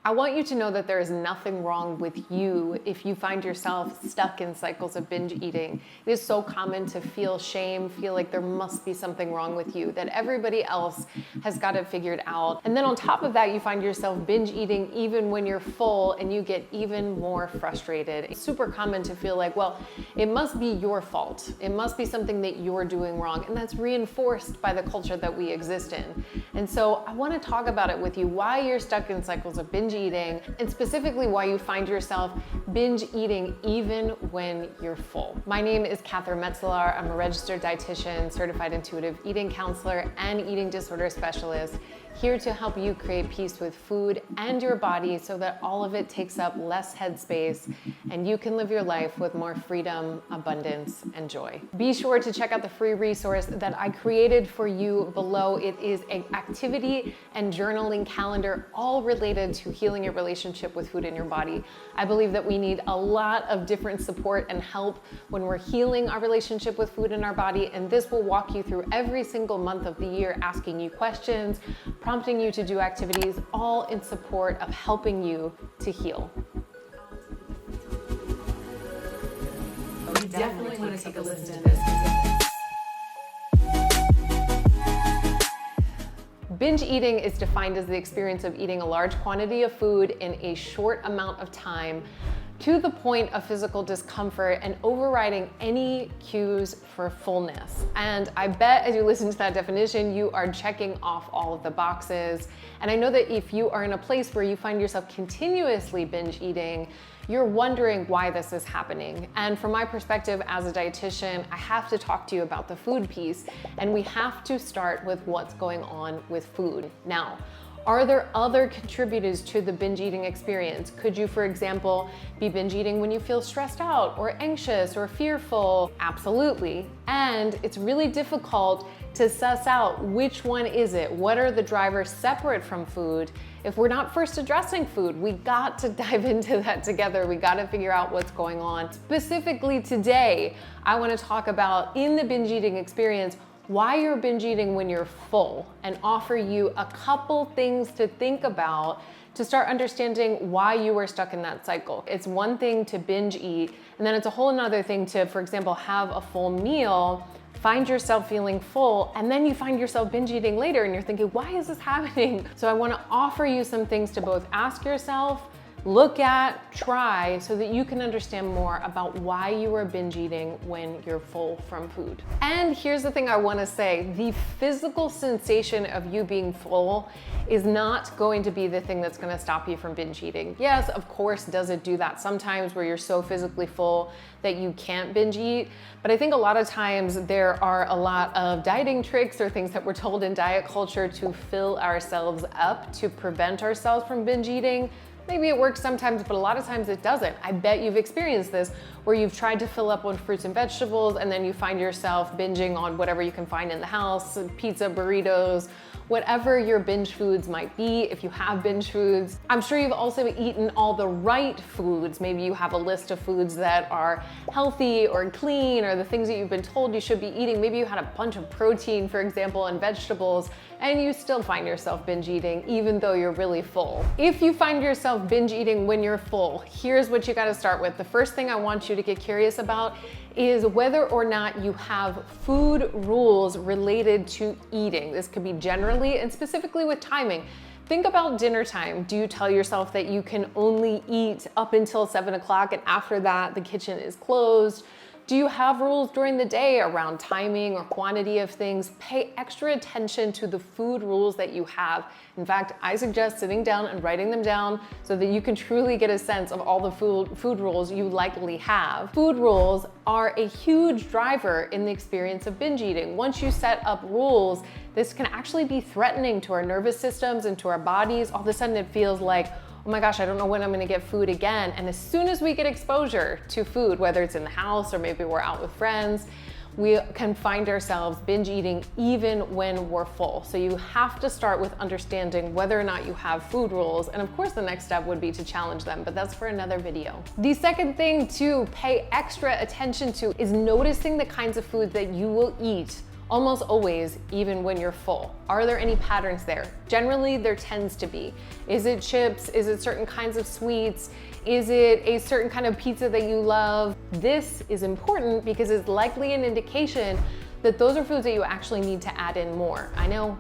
I want you to know that there is nothing wrong with you if you find yourself stuck in cycles of binge eating. It is so common to feel shame, feel like there must be something wrong with you, that everybody else has got it figured out. And then on top of that, you find yourself binge eating even when you're full and you get even more frustrated. It's super common to feel like, well, it must be your fault. It must be something that you're doing wrong. And that's reinforced by the culture that we exist in. And so I want to talk about it with you, why you're stuck in cycles of binge eating, and specifically why you find yourself binge eating even when you're full. My name is Catherine Metzelaar. I'm a registered dietitian, certified intuitive eating counselor, and eating disorder specialist, here to help you create peace with food and your body so that all of it takes up less headspace and you can live your life with more freedom, abundance, and joy. Be sure to check out the free resource that I created for you below. It is an activity and journaling calendar, all related to healing your relationship with food in your body. I believe that we need a lot of different support and help when we're healing our relationship with food in our body, and this will walk you through every single month of the year, asking you questions, prompting you to do activities, all in support of helping you to heal. We definitely want to take a listen to this. Binge eating is defined as the experience of eating a large quantity of food in a short amount of time to the point of physical discomfort and overriding any cues for fullness. And I bet as you listen to that definition, you are checking off all of the boxes. And I know that if you are in a place where you find yourself continuously binge eating, you're wondering why this is happening. And from my perspective as a dietitian, I have to talk to you about the food piece, and we have to start with what's going on with food. Now, are there other contributors to the binge eating experience? Could you, for example, be binge eating when you feel stressed out or anxious or fearful? Absolutely. And it's really difficult to suss out which one is it. What are the drivers separate from food? If we're not first addressing food, we got to dive into that together. We got to figure out what's going on. Specifically today, I want to talk about, in the binge eating experience, why you're binge eating when you're full, and offer you a couple things to think about to start understanding why you are stuck in that cycle. It's one thing to binge eat, and then it's a whole another thing to, for example, have a full meal, find yourself feeling full, and then you find yourself binge eating later and you're thinking, why is this happening? So I want to offer you some things to both ask yourself, look at, try, so that you can understand more about why you are binge eating when you're full from food. And here's the thing I want to say, the physical sensation of you being full is not going to be the thing that's going to stop you from binge eating. Yes, of course, does it do that sometimes where you're so physically full that you can't binge eat? But I think a lot of times there are a lot of dieting tricks or things that we're told in diet culture to fill ourselves up to prevent ourselves from binge eating. Maybe it works sometimes, but a lot of times it doesn't. I bet you've experienced this, where you've tried to fill up on fruits and vegetables and then you find yourself binging on whatever you can find in the house, pizza, burritos, whatever your binge foods might be, if you have binge foods. I'm sure you've also eaten all the right foods. Maybe you have a list of foods that are healthy or clean, or the things that you've been told you should be eating. Maybe you had a bunch of protein, for example, and vegetables, and you still find yourself binge eating even though you're really full. If you find yourself binge eating when you're full, here's what you gotta start with. The first thing I want you to get curious about is whether or not you have food rules related to eating. This could be generally and specifically with timing. Think about dinner time. Do you tell yourself that you can only eat up until 7 o'clock and after that the kitchen is closed? Do you have rules during the day around timing or quantity of things? Pay extra attention to the food rules that you have. In fact, I suggest sitting down and writing them down so that you can truly get a sense of all the food rules you likely have. Food rules are a huge driver in the experience of binge eating. Once you set up rules, this can actually be threatening to our nervous systems and to our bodies. All of a sudden it feels like, oh my gosh, I don't know when I'm gonna get food again. And as soon as we get exposure to food, whether it's in the house or maybe we're out with friends, we can find ourselves binge eating even when we're full. So you have to start with understanding whether or not you have food rules. And of course, the next step would be to challenge them, but that's for another video. The second thing to pay extra attention to is noticing the kinds of foods that you will eat almost always, even when you're full. Are there any patterns there? Generally, there tends to be. Is it chips? Is it certain kinds of sweets? Is it a certain kind of pizza that you love? This is important because it's likely an indication that those are foods that you actually need to add in more. I know,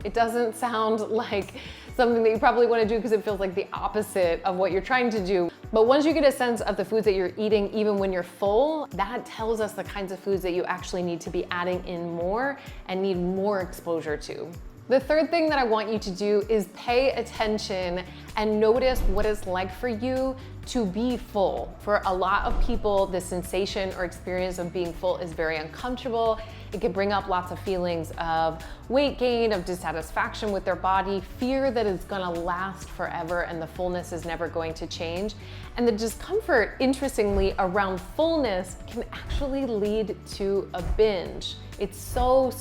it doesn't sound like something that you probably want to do because it feels like the opposite of what you're trying to do. But once you get a sense of the foods that you're eating even when you're full, that tells us the kinds of foods that you actually need to be adding in more and need more exposure to. The third thing that I want you to do is pay attention and notice what it's like for you to be full. For a lot of people, the sensation or experience of being full is very uncomfortable. It can bring up lots of feelings of weight gain, of dissatisfaction with their body, fear that it's gonna last forever and the fullness is never going to change. And the discomfort, interestingly, around fullness can actually lead to a binge. It's so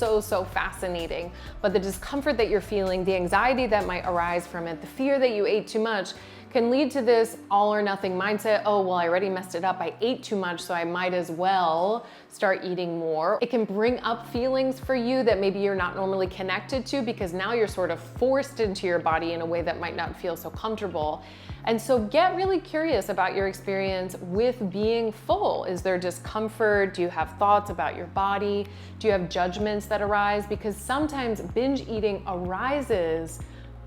fascinating. But the discomfort that you're feeling, the anxiety that might arise from it, the fear that you ate too much, can lead to this all or nothing mindset. Oh, well, I already messed it up. I ate too much, so I might as well start eating more. It can bring up feelings for you that maybe you're not normally connected to because now you're sort of forced into your body in a way that might not feel so comfortable. And so get really curious about your experience with being full. Is there discomfort? Do you have thoughts about your body? Do you have judgments that arise? Because sometimes binge eating arises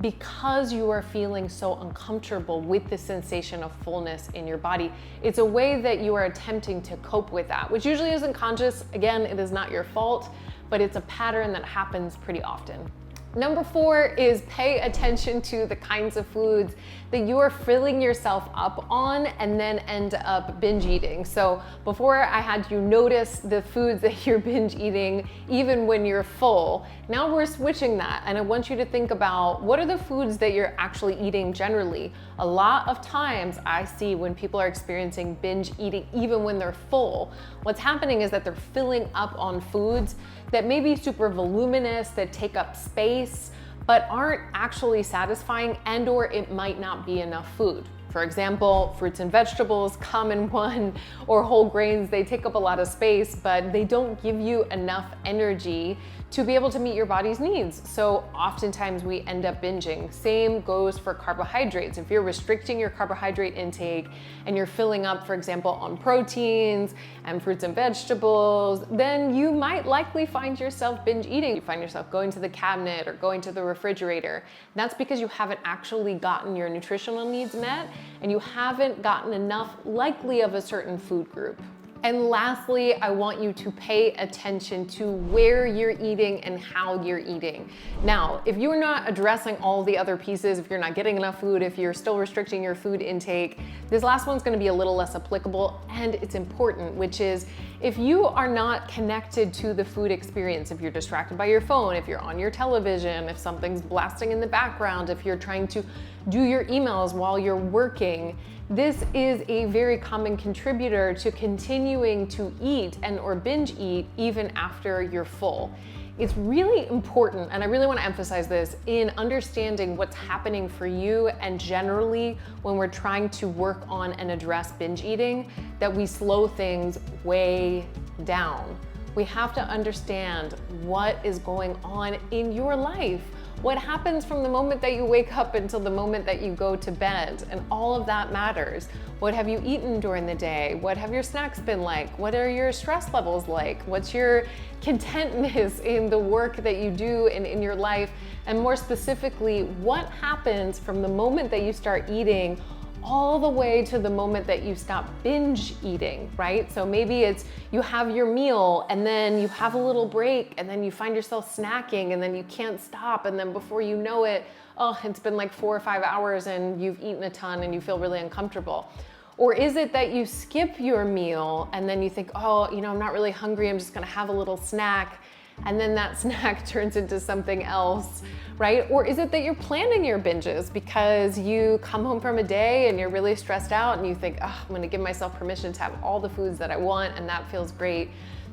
because you are feeling so uncomfortable with the sensation of fullness in your body. It's a way that you are attempting to cope with that, which usually isn't conscious. Again, it is not your fault, but it's a pattern that happens pretty often. Number 4 is pay attention to the kinds of foods that you are filling yourself up on and then end up binge eating. So before I had you notice the foods that you're binge eating even when you're full. Now we're switching that, and I want you to think about what are the foods that you're actually eating generally. A lot of times I see when people are experiencing binge eating even when they're full, what's happening is that they're filling up on foods that may be super voluminous, that take up space, but aren't actually satisfying, and or it might not be enough food. For example, fruits and vegetables, common one, or whole grains, they take up a lot of space, but they don't give you enough energy to be able to meet your body's needs. So oftentimes we end up binging. Same goes for carbohydrates. If you're restricting your carbohydrate intake and you're filling up, for example, on proteins and fruits and vegetables, then you might likely find yourself binge eating. You find yourself going to the cabinet or going to the refrigerator. That's because you haven't actually gotten your nutritional needs met and you haven't gotten enough likely of a certain food group. And lastly, I want you to pay attention to where you're eating and how you're eating. Now, if you're not addressing all the other pieces, if you're not getting enough food, if you're still restricting your food intake, this last one's gonna be a little less applicable, and it's important, which is if you are not connected to the food experience, if you're distracted by your phone, if you're on your television, if something's blasting in the background, if you're trying to do your emails while you're working, this is a very common contributor to continuing to eat and or binge eat even after you're full. It's really important, and I really want to emphasize this, in understanding what's happening for you and generally when we're trying to work on and address binge eating, that we slow things way down. We have to understand what is going on in your life. What happens from the moment that you wake up until the moment that you go to bed, and all of that matters. What have you eaten during the day? What have your snacks been like? What are your stress levels like? What's your contentness in the work that you do and in your life? And more specifically, what happens from the moment that you start eating all the way to the moment that you stop binge eating, right? So maybe it's you have your meal and then you have a little break and then you find yourself snacking and then you can't stop, and then before you know it, oh, it's been like 4 or 5 hours and you've eaten a ton and you feel really uncomfortable. Or is it that you skip your meal and then you think, oh, I'm not really hungry, I'm just gonna have a little snack, and then that snack turns into something else, right? Or is it that you're planning your binges because you come home from a day and you're really stressed out and you think, oh, I'm gonna give myself permission to have all the foods that I want and that feels great.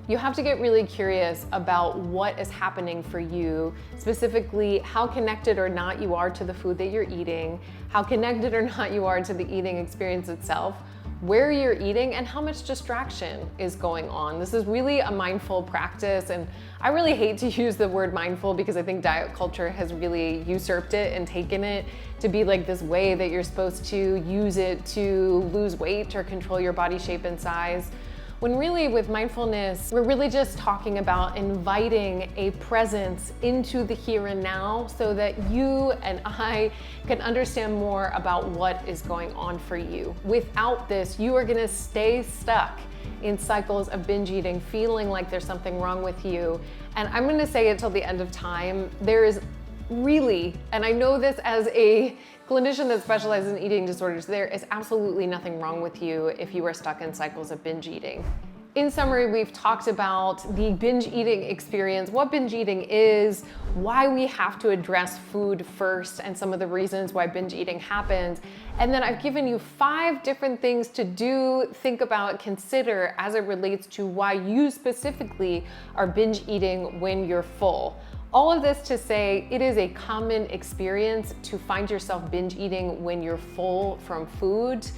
You have to get really curious about what is happening for you, specifically how connected or not you are to the food that you're eating, how connected or not you are to the eating experience itself. where you're eating, and how much distraction is going on. This is really a mindful practice, and I really hate to use the word mindful because I think diet culture has really usurped it and taken it to be like this way that you're supposed to use it to lose weight or control your body shape and size. When really with mindfulness, we're really just talking about inviting a presence into the here and now so that you and I can understand more about what is going on for you. Without this, you are gonna stay stuck in cycles of binge eating, feeling like there's something wrong with you. And I'm gonna say it till the end of time, there is really, and I know this as a clinician that specializes in eating disorders, there is absolutely nothing wrong with you if you are stuck in cycles of binge eating. In summary, we've talked about the binge eating experience, what binge eating is, why we have to address food first, and some of the reasons why binge eating happens. And then I've given you 5 different things to do, think about, consider as it relates to why you specifically are binge eating when you're full. All of this to say, it is a common experience to find yourself binge eating when you're full from food.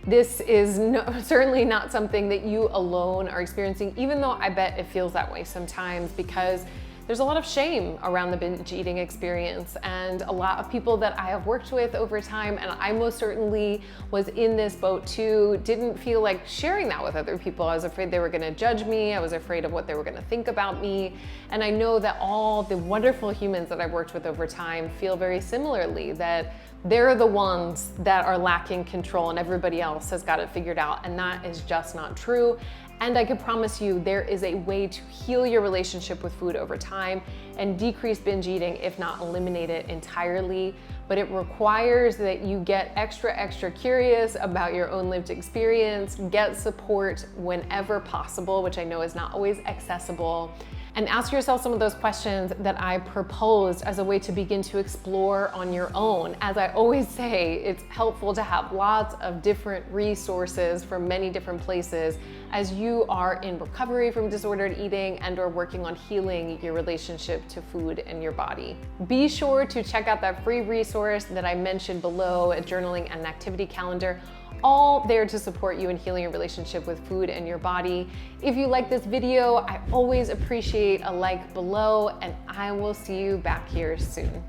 This is certainly not something that you alone are experiencing, even though I bet it feels that way sometimes, because there's a lot of shame around the binge eating experience, and a lot of people that I have worked with over time, and I most certainly was in this boat too, didn't feel like sharing that with other people. I was afraid they were gonna judge me. I was afraid of what they were gonna think about me. And I know that all the wonderful humans that I've worked with over time feel very similarly, that they're the ones that are lacking control and everybody else has got it figured out, and that is just not true. And I can promise you there is a way to heal your relationship with food over time and decrease binge eating, if not eliminate it entirely. But it requires that you get extra curious about your own lived experience, get support whenever possible, which I know is not always accessible, and ask yourself some of those questions that I proposed as a way to begin to explore on your own. As I always say, it's helpful to have lots of different resources from many different places as you are in recovery from disordered eating and or working on healing your relationship to food and your body. Be sure to check out that free resource that I mentioned below, a journaling and an activity calendar, all there to support you in healing your relationship with food and your body. If you like this video, I always appreciate a like below, and I will see you back here soon.